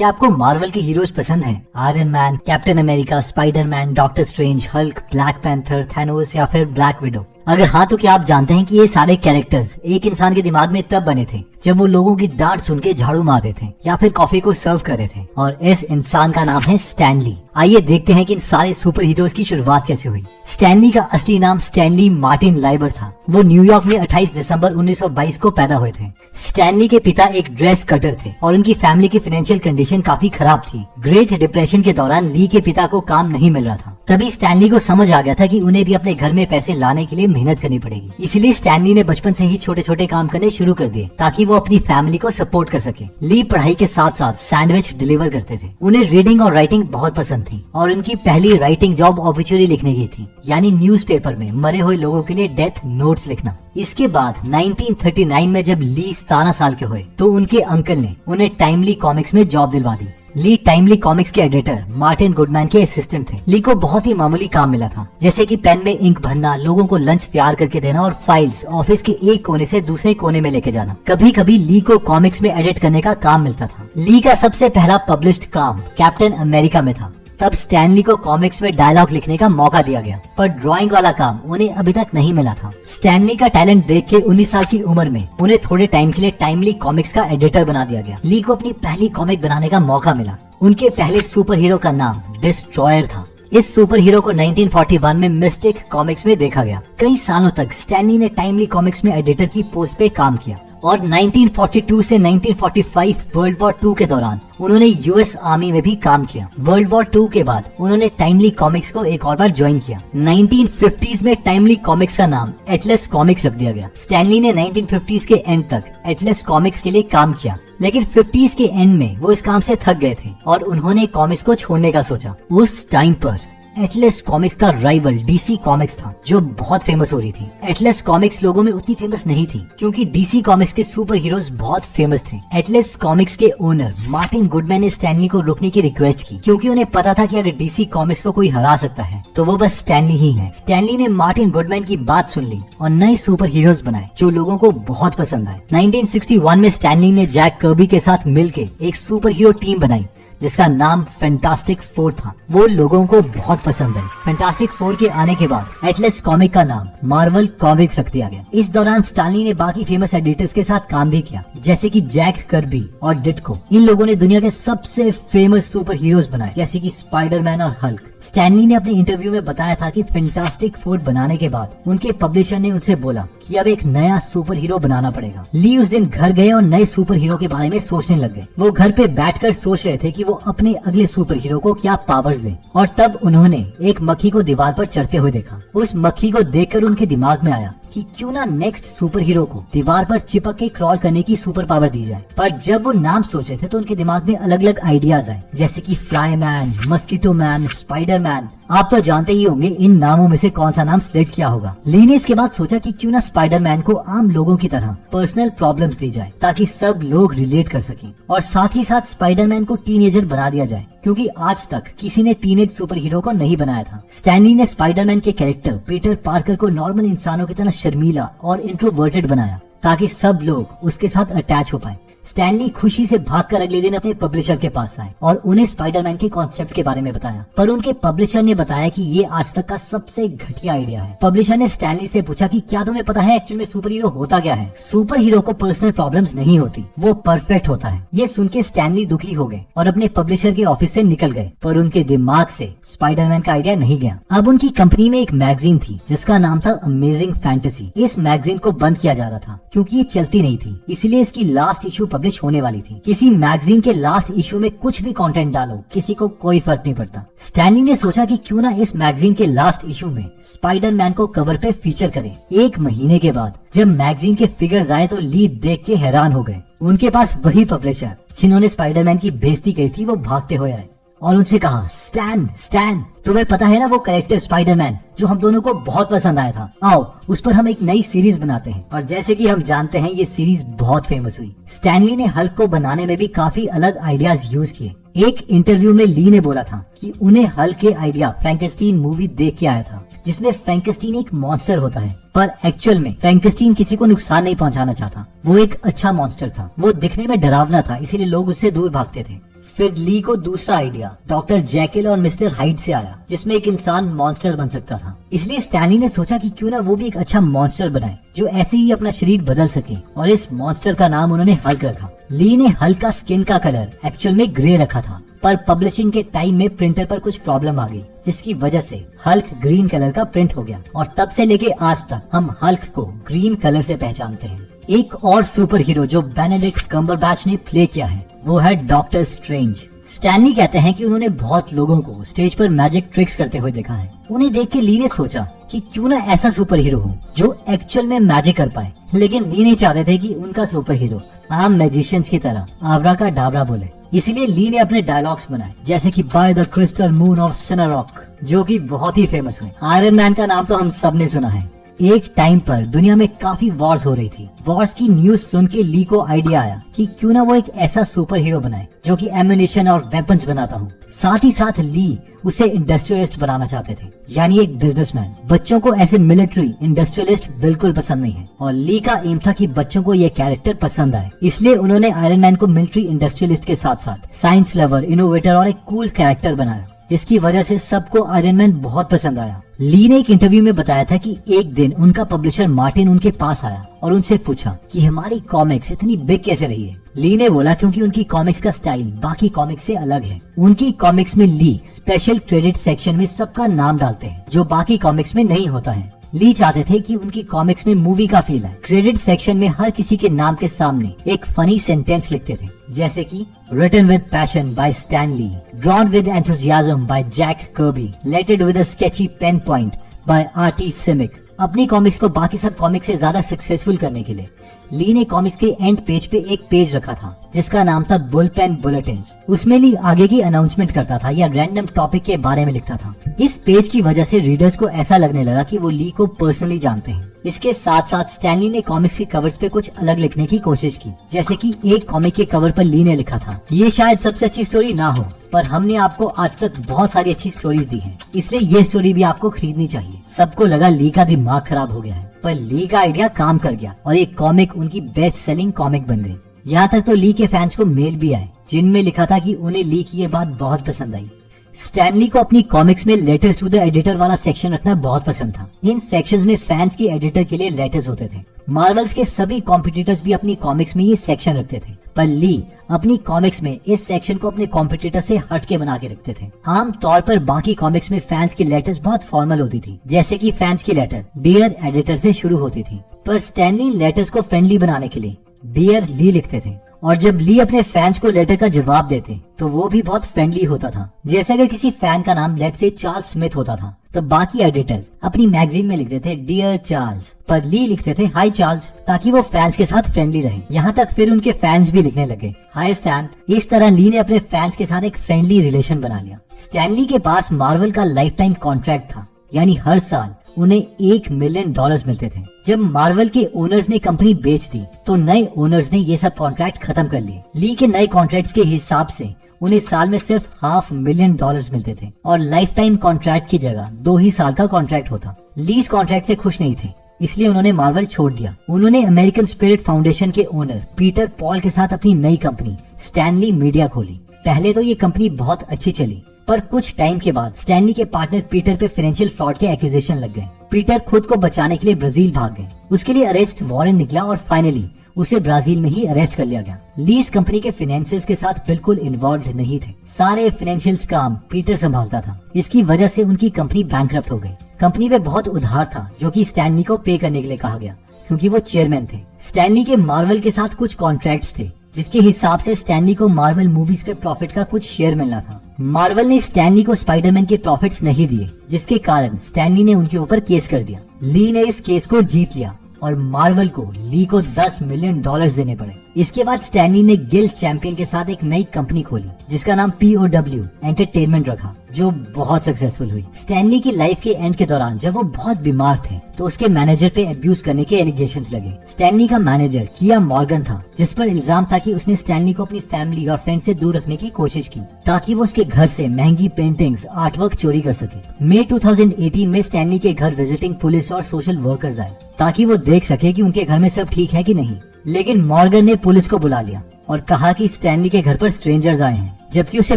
क्या आपको मार्वल के हीरोज पसंद हैं? Iron man, captain America, Spiderman, doctor strange, Hulk, black panther, Thanos या फिर ब्लैक विडो? अगर हाँ तो क्या आप जानते हैं कि ये सारे कैरेक्टर्स एक इंसान के दिमाग में तब बने थे जब वो लोगों की डांट सुन के झाड़ू मारते थे या फिर कॉफी को सर्व कर रहे थे, और इस इंसान का नाम है स्टैन ली। आइए देखते हैं कि इन सारे सुपर हीरोज की शुरुआत कैसे हुई। स्टैन ली का असली नाम स्टैनली मार्टिन लाइबर था। वो न्यूयॉर्क में 28 दिसंबर 1922 को पैदा हुए थे। स्टैन ली के पिता एक ड्रेस कटर थे और उनकी फैमिली की फाइनेंशियल कंडीशन काफी खराब थी। ग्रेट डिप्रेशन के दौरान ली के पिता को काम नहीं मिल रहा था। तभी स्टैनली को समझ आ गया था कि उन्हें भी अपने घर में पैसे लाने के लिए मेहनत करनी पड़ेगी। इसलिए स्टैनली ने बचपन से ही छोटे छोटे काम करने शुरू कर दिए ताकि वो अपनी फैमिली को सपोर्ट कर सके। ली पढ़ाई के साथ साथ सैंडविच डिलीवर करते थे। उन्हें रीडिंग और राइटिंग बहुत पसंद थी और उनकी पहली राइटिंग जॉब ऑब्ituary लिखने की थी, यानी न्यूज़पेपर में मरे हुए लोगों के लिए डेथ नोट्स लिखना। इसके बाद 1939 में जब ली 17 साल के हुए तो उनके अंकल ने उन्हें टाइमली कॉमिक्स में जॉब दिलवा दी। ली टाइमली कॉमिक्स के एडिटर मार्टिन गुडमैन के असिस्टेंट थे। ली को बहुत ही मामूली काम मिला था, जैसे कि पेन में इंक भरना, लोगों को लंच तैयार करके देना और फाइल्स ऑफिस के एक कोने से दूसरे कोने में लेके जाना। कभी कभी ली को कॉमिक्स में एडिट करने का काम मिलता था। ली का सबसे पहला पब्लिश्ड काम कैप्टन अमेरिका में था। तब स्टैनली को कॉमिक्स में डायलॉग लिखने का मौका दिया गया, पर ड्राइंग वाला काम उन्हें अभी तक नहीं मिला था। स्टैनली का टैलेंट देख के 19 साल की उम्र में उन्हें थोड़े टाइम के लिए टाइमली कॉमिक्स का एडिटर बना दिया गया। ली को अपनी पहली कॉमिक बनाने का मौका मिला। उनके पहले सुपर हीरो का नाम डिस्ट्रॉयर था। इस सुपर हीरो को 1941 में मिस्टिक कॉमिक्स में देखा गया। कई सालों तक स्टैनली ने टाइमली कॉमिक्स में एडिटर की पोस्ट पे काम किया और 1942 से 1945 वर्ल्ड वॉर 2 के दौरान उन्होंने यूएस आर्मी में भी काम किया। वर्ल्ड वॉर 2 के बाद उन्होंने टाइमली कॉमिक्स को एक और बार ज्वाइन किया। 1950s में टाइमली कॉमिक्स का नाम एटलस कॉमिक्स रख दिया गया। स्टैनली ने 1950s के एंड तक एटलस कॉमिक्स के लिए काम किया, लेकिन 50s के एंड में वो इस काम से थक गए थे और उन्होंने कॉमिक्स को छोड़ने का सोचा। उस टाइम पर एटलस कॉमिक्स का राइवल डीसी कॉमिक्स था, जो बहुत फेमस हो रही थी। एटलस कॉमिक्स लोगों में उतनी फेमस नहीं थी क्योंकि डीसी कॉमिक्स के सुपर हीरोज बहुत फेमस थे। एटलस कॉमिक्स के ओनर मार्टिन गुडमैन ने स्टैनली को रोकने की रिक्वेस्ट की क्योंकि उन्हें पता था कि अगर डीसी कॉमिक्स को कोई हरा सकता है तो वो बस स्टैनली ही है। स्टैनली ने मार्टिन गुडमैन की बात सुन ली और नए सुपर हीरोज बनाए जो लोगों को बहुत पसंद आए। 1961 में स्टैनली ने जैक कर्बी के साथ मिलकर एक सुपर हीरो टीम बनाई जिसका नाम फैंटास्टिक फोर था। वो लोगों को बहुत पसंद है। फैंटास्टिक फोर के आने के बाद एटलस कॉमिक का नाम मार्वल कॉमिक्स रख दिया गया। इस दौरान स्टैनली ने बाकी फेमस एडिटर्स के साथ काम भी किया, जैसे कि जैक कर्बी और डिट्को। इन लोगों ने दुनिया के सबसे फेमस सुपर हीरोज बनाए, जैसे कि स्पाइडरमैन और हल्क। स्टैनली ने अपने इंटरव्यू में बताया था कि फैंटास्टिक फोर बनाने के बाद उनके पब्लिशर ने उनसे बोला कि अब एक नया सुपर हीरो बनाना पड़ेगा। ली उस दिन घर गए और नए सुपर हीरो के बारे में सोचने लग गए। वो घर पे बैठकर सोच रहे थे कि वो अपने अगले सुपर हीरो को क्या पावर्स दें, और तब उन्होंने एक मक्खी को दीवार पर चढ़ते हुए देखा। उस मक्खी को देखकर उनके दिमाग में आया कि क्यों ना नेक्स्ट सुपर हीरो को दीवार पर चिपक के क्रॉल करने की सुपर पावर दी जाए। पर जब वो नाम सोचे थे तो उनके दिमाग में अलग अलग आइडियाज आए, जैसे कि fly man, mosquito man, spider man. आप तो जानते ही होंगे इन नामों में से कौन सा नाम सिलेक्ट किया होगा। ली ने इसके बाद सोचा कि क्यों ना स्पाइडरमैन को आम लोगों की तरह पर्सनल प्रॉब्लम्स दी जाए ताकि सब लोग रिलेट कर सकें, और साथ ही साथ स्पाइडरमैन को टीनेजर बना दिया जाए क्योंकि आज तक किसी ने टीनेज सुपर हीरो को नहीं बनाया था। स्टैनली ने स्पाइडरमैन के कैरेक्टर पीटर पार्कर को नॉर्मल इंसानों की तरह शर्मीला और इंट्रोवर्टेड बनाया ताकि सब लोग उसके साथ अटैच हो पाए। स्टैनली खुशी से भागकर अगले दिन अपने पब्लिशर के पास आए और उन्हें स्पाइडरमैन के कॉन्सेप्ट के बारे में बताया, पर उनके पब्लिशर ने बताया कि ये आज तक का सबसे घटिया आइडिया है। पब्लिशर ने स्टैनली से पूछा कि क्या तुम्हें पता है एक्चुअल में सुपर हीरो होता क्या है? सुपर हीरो को पर्सनल प्रॉब्लम्स नहीं होती, वो परफेक्ट होता है। ये सुन के स्टैनली दुखी हो गए और अपने पब्लिशर के ऑफिस से निकल गए, पर उनके दिमाग से स्पाइडरमैन का आइडिया नहीं गया। अब उनकी कंपनी में एक मैगजीन थी जिसका नाम था अमेजिंग फैंटेसी। इस मैगजीन को बंद किया जा रहा था क्योंकि ये चलती नहीं थी, इसलिए इसकी लास्ट इशू पब्लिश होने वाली थी। किसी मैगजीन के लास्ट इशू में कुछ भी कंटेंट डालो, किसी को कोई फर्क नहीं पड़ता। स्टैनली ने सोचा कि क्यों ना इस मैगजीन के लास्ट इशू में स्पाइडरमैन को कवर पे फीचर करें। एक महीने के बाद जब मैगजीन के फिगर्स आए तो ली देख के हैरान हो गए। उनके पास वही पब्लिशर जिन्होंने स्पाइडरमैन की बेइज्जती की थी वो भागते हुए आए और उनसे कहा, स्टैन, तुम्हें पता है ना वो कैरेक्टर स्पाइडरमैन जो हम दोनों को बहुत पसंद आया था, आओ उस पर हम एक नई सीरीज बनाते हैं। और जैसे कि हम जानते हैं ये सीरीज बहुत फेमस हुई। स्टैनली ने हल्क को बनाने में भी काफी अलग आइडियाज यूज किए। एक इंटरव्यू में ली ने बोला था कि उन्हें हल्क के आइडिया फ्रैंकेनस्टीन मूवी देख के आया था, जिसमें फ्रैंकेनस्टीन एक मॉन्स्टर होता है, पर एक्चुअल में फ्रैंकेनस्टीन किसी को नुकसान नहीं पहुंचाना चाहता। वो एक अच्छा मॉन्स्टर था, वो दिखने में डरावना था, इसीलिए लोग उससे दूर भागते थे। फिर ली को दूसरा आइडिया डॉक्टर जैकिल और मिस्टर हाइड से आया, जिसमें एक इंसान मॉन्स्टर बन सकता था। इसलिए स्टैनली ने सोचा कि क्यों ना वो भी एक अच्छा मॉन्स्टर बनाए जो ऐसे ही अपना शरीर बदल सके, और इस मॉन्स्टर का नाम उन्होंने हल्क रखा। ली ने हल्क का स्किन का कलर एक्चुअल में ग्रे रखा था, पर पब्लिशिंग के टाइम में प्रिंटर पर कुछ प्रॉब्लम आ गई, जिसकी वजह से हल्क ग्रीन कलर का प्रिंट हो गया, और तब से लेके आज तक हम हल्क को ग्रीन कलर से पहचानते हैं। एक और सुपर हीरो जो बेनेडिक्ट कम्बरबैच ने प्ले किया है वो है डॉक्टर स्ट्रेंज। स्टैनली कहते हैं कि उन्होंने बहुत लोगों को स्टेज पर मैजिक ट्रिक्स करते हुए देखा है। उन्हें देख के ली ने सोचा कि क्यों ना ऐसा सुपर हीरो हो जो एक्चुअल में मैजिक कर पाए, लेकिन ली नहीं चाहते थे कि उनका सुपर हीरो आम मैजिशियंस की तरह आबरा का डाबरा बोले। इसलिए ली ने अपने डायलॉग्स बनाए, जैसे कि by the crystal moon of Sinarock, जो कि बहुत ही फेमस हुए। आयरन मैन का नाम तो हम सब ने सुना है। एक टाइम पर दुनिया में काफी वॉर्स हो रही थी। वॉर्स की न्यूज सुन के ली को आइडिया आया कि क्यों ना वो एक ऐसा सुपर हीरो बनाए जो कि एम्युनिशन और वेपन्स बनाता हो। साथ ही साथ ली उसे इंडस्ट्रियलिस्ट बनाना चाहते थे, यानी एक बिजनेसमैन। बच्चों को ऐसे मिलिट्री इंडस्ट्रियलिस्ट बिल्कुल पसंद नहीं है, और ली का एम था कि बच्चों को ये कैरेक्टर पसंद आए। इसलिए उन्होंने आयरन मैन को मिलिट्री इंडस्ट्रियलिस्ट के साथ साथ साइंस लवर, इनोवेटर और एक कूल कैरेक्टर बनाया, जिसकी वजह से सबको आयरन मैन बहुत पसंद आया। ली ने एक इंटरव्यू में बताया था कि एक दिन उनका पब्लिशर मार्टिन उनके पास आया और उनसे पूछा कि हमारी कॉमिक्स इतनी बिग कैसे रही है। ली ने बोला क्योंकि उनकी कॉमिक्स का स्टाइल बाकी कॉमिक्स से अलग है। उनकी कॉमिक्स में ली स्पेशल क्रेडिट सेक्शन में सबका नाम डालते हैं, जो बाकी कॉमिक्स में नहीं होता है। ली चाहते थे कि उनकी कॉमिक्स में मूवी का फील है। क्रेडिट सेक्शन में हर किसी के नाम के सामने एक फनी सेंटेंस लिखते थे, जैसे कि written with passion by Stan Lee, drawn with enthusiasm by Jack Kirby, lettered with a sketchy pen point by R.T. Simic। अपनी कॉमिक्स को बाकी सब कॉमिक्स से ज्यादा सक्सेसफुल करने के लिए ली ने कॉमिक्स के एंड पेज पे एक पेज रखा था जिसका नाम था बुलपेन बुलेटिन्स। उसमें ली आगे की अनाउंसमेंट करता था या रैंडम टॉपिक के बारे में लिखता था। इस पेज की वजह से रीडर्स को ऐसा लगने लगा कि वो ली को पर्सनली जानते हैं। इसके साथ साथ स्टैनली ने कॉमिक्स के कवर्स पे कुछ अलग लिखने की कोशिश की, जैसे कि एक कॉमिक के कवर पर ली ने लिखा था, ये शायद सबसे अच्छी स्टोरी ना हो, पर हमने आपको आज तक बहुत सारी अच्छी स्टोरीज दी हैं, इसलिए ये स्टोरी भी आपको खरीदनी चाहिए। सबको लगा ली का दिमाग खराब हो गया है, पर ली का आइडिया काम कर गया और एक कॉमिक उनकी बेस्ट सेलिंग कॉमिक बन गई। यहाँ तक तो ली के फैंस को मेल भी आए जिनमें लिखा था कि उन्हें ली की ये बात बहुत पसंद आई। स्टैनली को अपनी कॉमिक्स में लेटर्स टू द एडिटर वाला सेक्शन रखना बहुत पसंद था। इन सेक्शंस में फैंस की एडिटर के लिए लेटर्स होते थे। मार्वल्स के सभी कॉम्पिटिटर्स भी अपनी कॉमिक्स में ये सेक्शन रखते थे, पर ली अपनी कॉमिक्स में इस सेक्शन को अपने कॉम्पिटिटर से हट के बना के रखते थे। आम तौर पर बाकी कॉमिक्स में फैंस की लेटर्स बहुत फॉर्मल होती थी, जैसे कि फैंस की लेटर डियर एडिटर से शुरू होती थी, पर स्टैनली लेटर्स को फ्रेंडली बनाने के लिए डियर ली लिखते थे। और जब ली अपने फैंस को लेटर का जवाब देते तो वो भी बहुत फ्रेंडली होता था। जैसे अगर किसी फैन का नाम लेट से चार्ल्स स्मिथ होता था तो बाकी एडिटर्स अपनी मैगजीन में लिखते थे डियर चार्ल्स, पर ली लिखते थे हाय चार्ल्स, ताकि वो फैंस के साथ फ्रेंडली रहे। यहाँ तक फिर उनके फैंस भी लिखने लगे हाय स्टैन। इस तरह ली ने अपने फैंस के साथ एक फ्रेंडली रिलेशन बना लिया। स्टैनली के पास मार्वल का लाइफ टाइम कॉन्ट्रैक्ट था, यानी हर साल उन्हें $1 मिलियन मिलते थे। जब मार्वल के ओनर्स ने कंपनी बेच दी तो नए ओनर्स ने ये सब कॉन्ट्रैक्ट खत्म कर लिए। ली के नए कॉन्ट्रैक्ट्स के हिसाब से उन्हें साल में सिर्फ $500,000 मिलते थे और लाइफ टाइम कॉन्ट्रैक्ट की जगह 2 ही साल का कॉन्ट्रैक्ट होता। ली इस कॉन्ट्रैक्ट से खुश नहीं थे, इसलिए उन्होंने मार्वल छोड़ दिया। उन्होंने अमेरिकन स्पिरिट फाउंडेशन के ओनर पीटर पॉल के साथ अपनी नई कंपनी स्टैनली मीडिया खोली। पहले तो ये कंपनी बहुत अच्छी चली, पर कुछ टाइम के बाद स्टैनली के पार्टनर पीटर पे फाइनेंशियल फ्रॉड के एक्यूजेशन लग गए। पीटर खुद को बचाने के लिए ब्राजील भाग गए। उसके लिए अरेस्ट वारंट निकला और फाइनली उसे ब्राजील में ही अरेस्ट कर लिया गया। ली इस कंपनी के फाइनेंसेस के साथ बिल्कुल इन्वॉल्व नहीं थे। सारे फाइनेंशियल काम पीटर संभालता था। इसकी वजह से उनकी कंपनी बैंकरप्ट हो गई। कंपनी में बहुत उधार था जो कि स्टैनली को पे करने के लिए कहा गया, क्योंकि वो चेयरमैन थे। स्टैनली के मार्वल के साथ कुछ कॉन्ट्रैक्ट्स थे जिसके हिसाब से स्टैनली को मार्वल मूवीज के प्रॉफिट का कुछ शेयर मिलना था। मार्वल ने स्टैनली को स्पाइडरमैन के प्रॉफिट्स नहीं दिए, जिसके कारण स्टैनली ने उनके ऊपर केस कर दिया। ली ने इस केस को जीत लिया और मार्वल को ली को $10 मिलियन देने पड़े। इसके बाद स्टैनली ने गिल्ड चैंपियन के साथ एक नई कंपनी खोली जिसका नाम POW एंटरटेनमेंट रखा, जो बहुत सक्सेसफुल हुई। स्टैनली की लाइफ के एंड के दौरान जब वो बहुत बीमार थे तो उसके मैनेजर पे अब्यूज करने के एलिगेशंस लगे। स्टैनली का मैनेजर किया मॉर्गन था, जिस पर इल्जाम था कि उसने स्टैनली को अपनी फैमिली और फ्रेंड से दूर रखने की कोशिश की ताकि वो उसके घर से महंगी पेंटिंग्स, आर्टवर्क चोरी कर सके। मई 2018 में स्टैनली के घर विजिटिंग पुलिस और सोशल वर्कर्स आए ताकि वो देख सके कि उनके घर में सब ठीक है कि नहीं, लेकिन मॉर्गन ने पुलिस को बुला लिया और कहा कि स्टैनली के घर पर स्ट्रेंजर्स आए हैं, जबकि उसे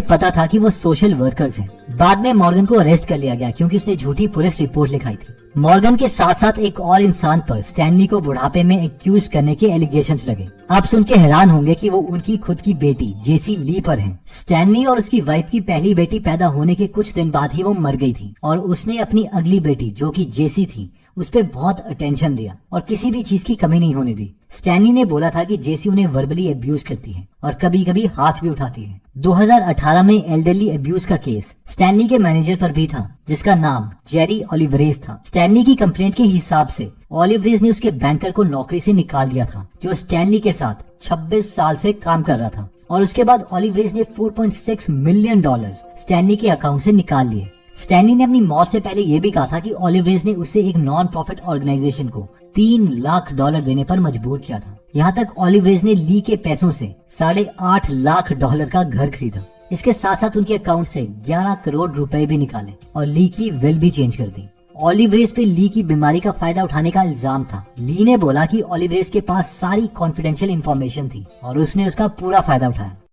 पता था कि वो सोशल वर्कर्स हैं। बाद में मॉर्गन को अरेस्ट कर लिया गया क्योंकि उसने झूठी पुलिस रिपोर्ट लिखाई थी। मॉर्गन के साथ साथ एक और इंसान पर स्टैनली को बुढ़ापे में एक्यूज करने के एलिगेशंस लगे। आप सुन के हैरान होंगे कि वो उनकी खुद की बेटी जेसी ली पर हैं। स्टैनली और उसकी वाइफ की पहली बेटी पैदा होने के कुछ दिन बाद ही वो मर गई थी और उसने अपनी अगली बेटी जो कि जेसी थी उस पे बहुत अटेंशन दिया और किसी भी चीज की कमी नहीं होने दी। स्टैनली ने बोला था कि जेसी उन्हें वर्बली अब्यूज करती है और कभी कभी हाथ भी उठाती है। 2018 में एल्डरली अब्यूज का केस स्टैनली के मैनेजर पर भी था, जिसका नाम जेरी ओलिवरेज था। स्टैनली की कंप्लेंट के हिसाब से ओलिवरेज ने उसके बैंकर को नौकरी से निकाल दिया था, जो स्टैनली के साथ 26 साल से काम कर रहा था। और उसके बाद ओलिवरेज ने $4.6 मिलियन स्टैनली के अकाउंट से निकाल लिए। स्टैनली ने अपनी मौत से पहले ये भी कहा था कि ओलिवरेज ने उसे एक नॉन प्रॉफिट ऑर्गेनाइजेशन को $3 लाख देने पर मजबूर किया था। यहाँ तक ओलिवरेज ने ली के पैसों से $8.5 लाख का घर खरीदा। इसके साथ साथ उनके अकाउंट से 11 करोड़ रुपए भी निकाले और ली की विल भी चेंज कर दी। ओलिवरेज पे ली की बीमारी का फायदा उठाने का इल्जाम था। ली ने बोला कि ओलिवरेज के पास सारी कॉन्फिडेंशियल इंफॉर्मेशन थी और उसने उसका पूरा फायदा उठाया।